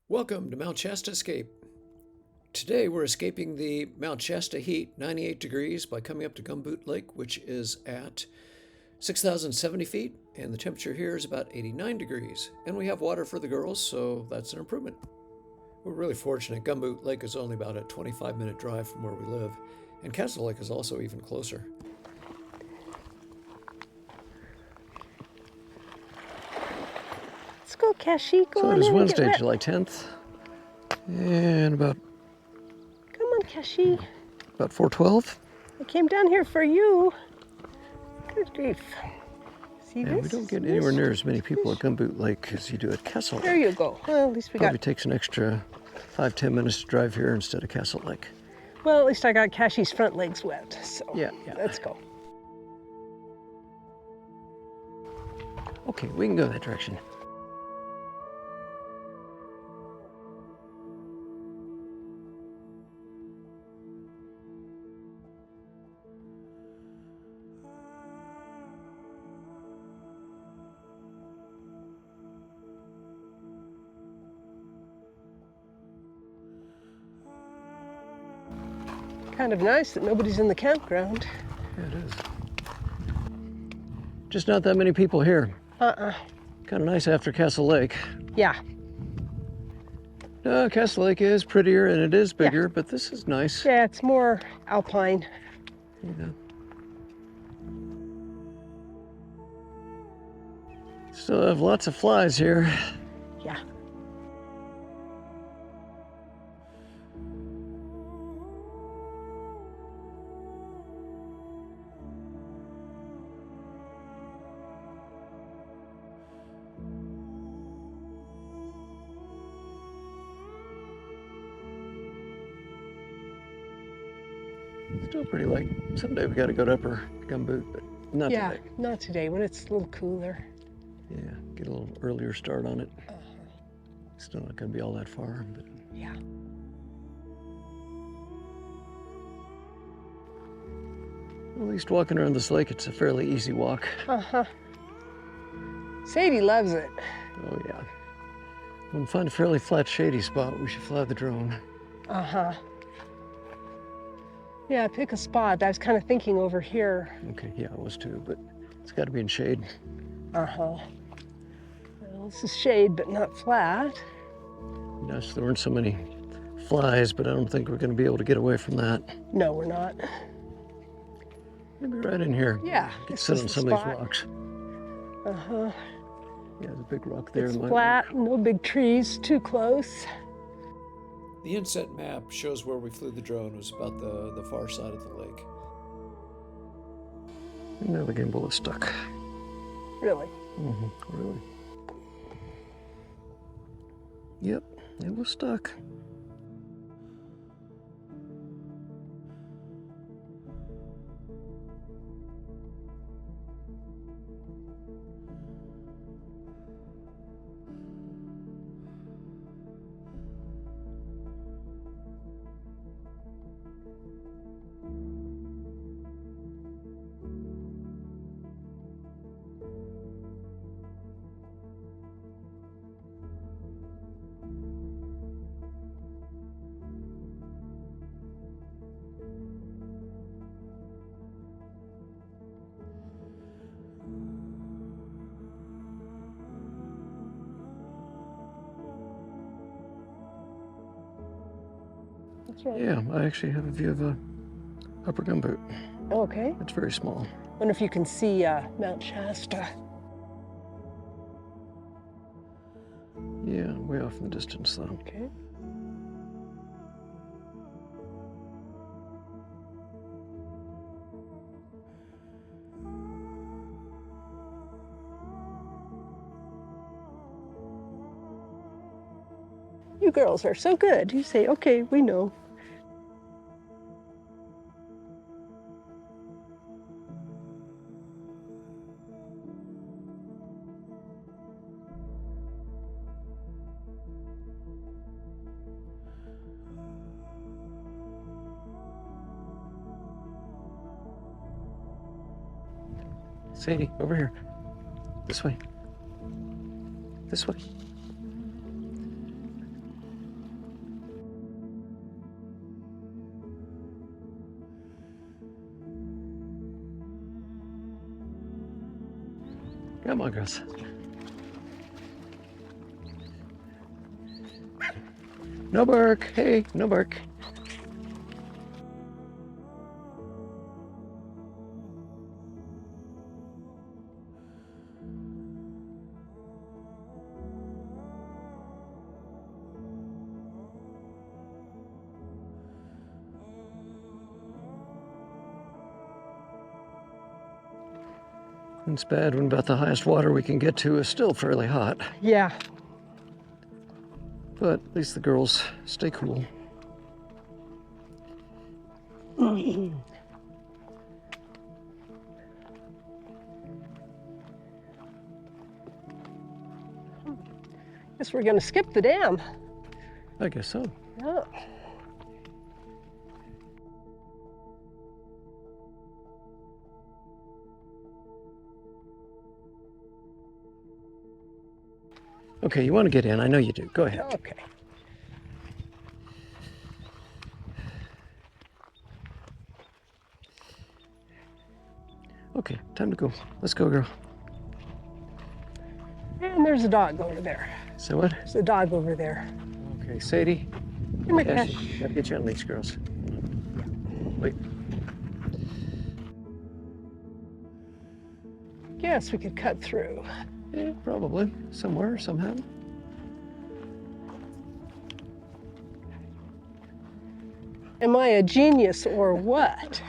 Welcome to Mt Shasta Escape. Today we're escaping the Mt Shasta heat, 98 degrees, by coming up to Gumboot Lake, which is at 6,070 feet, and the temperature here is about 89 degrees. And we have water for the girls, so that's an improvement. We're really fortunate. Gumboot Lake is only about a 25-minute drive from where we live, and Castle Lake is also even closer. Let's go, Kashie. Go So on it is in and Wednesday, get wet. July 10th, and about Come on, Kashie. 4:12. I came down here for you. Good grief. See And this? we don't get anywhere near as many people at Gumboot Lake as you do at Castle Lake. There you go. Well, at least we Probably got. takes an extra 5-10 minutes to drive here instead of Castle Lake. Well, at least I got Kashie's front legs wet. So Yeah. let's go. Okay, we can go that direction. Kind of nice that nobody's in the campground. Yeah, it is. Just not that many people here. Kind of nice after Castle Lake. Yeah. Castle Lake is prettier and it is bigger, but this is nice. Yeah, it's more alpine. Yeah. Still have lots of flies here. Yeah. Still pretty light. Someday we got to go to Upper Gumboot, but not Yeah, today. not today when it's a little cooler. Yeah, get a little earlier start on it. Still not going to be all that far, but Yeah. at least walking around this lake, it's a fairly easy walk. Sadie loves it. Oh yeah. When we find a fairly flat, shady spot, we should fly the drone. Yeah, pick a spot. I was kind of thinking over here. Okay, yeah, I was too, but it's got to be in shade. Well, this is shade, but not flat. Yes, there weren't so many flies, but I don't think we're going to be able to get away from that. No, we're not. Maybe right in here. Yeah, Get this sit is on the some of spot. these rocks. Yeah, there's a big rock there. It's in my flat, no big trees, too close. The inset map shows where we flew the drone. It was about the far side of the lake. And now the gimbal is stuck. Really. Really? Yep, it was stuck. That's right. Yeah, I actually have a view of Upper Gumboot. Okay. It's very small. Wonder if you can see Mt Shasta. Yeah, way off in the distance though. Okay. You girls are so good. You say, okay, we know. Sadie, over here. This way. This way. Come on, girls. No bark. Hey, no bark. It's bad when about the highest water we can get to is still fairly hot. Yeah. But at least the girls stay cool. Guess we're gonna skip the dam. I guess so. Yeah. Okay, you want to get in. I know you do. Go ahead. Okay. Okay, time to go. Let's go, girl. And there's a dog over there. So what? There's a dog over there. Okay, Sadie. Come here, Kashie, Cash. gotta get you on leash, girls. Wait. Guess we could cut through. Yeah, probably. Somewhere, somehow. Am I a genius or what?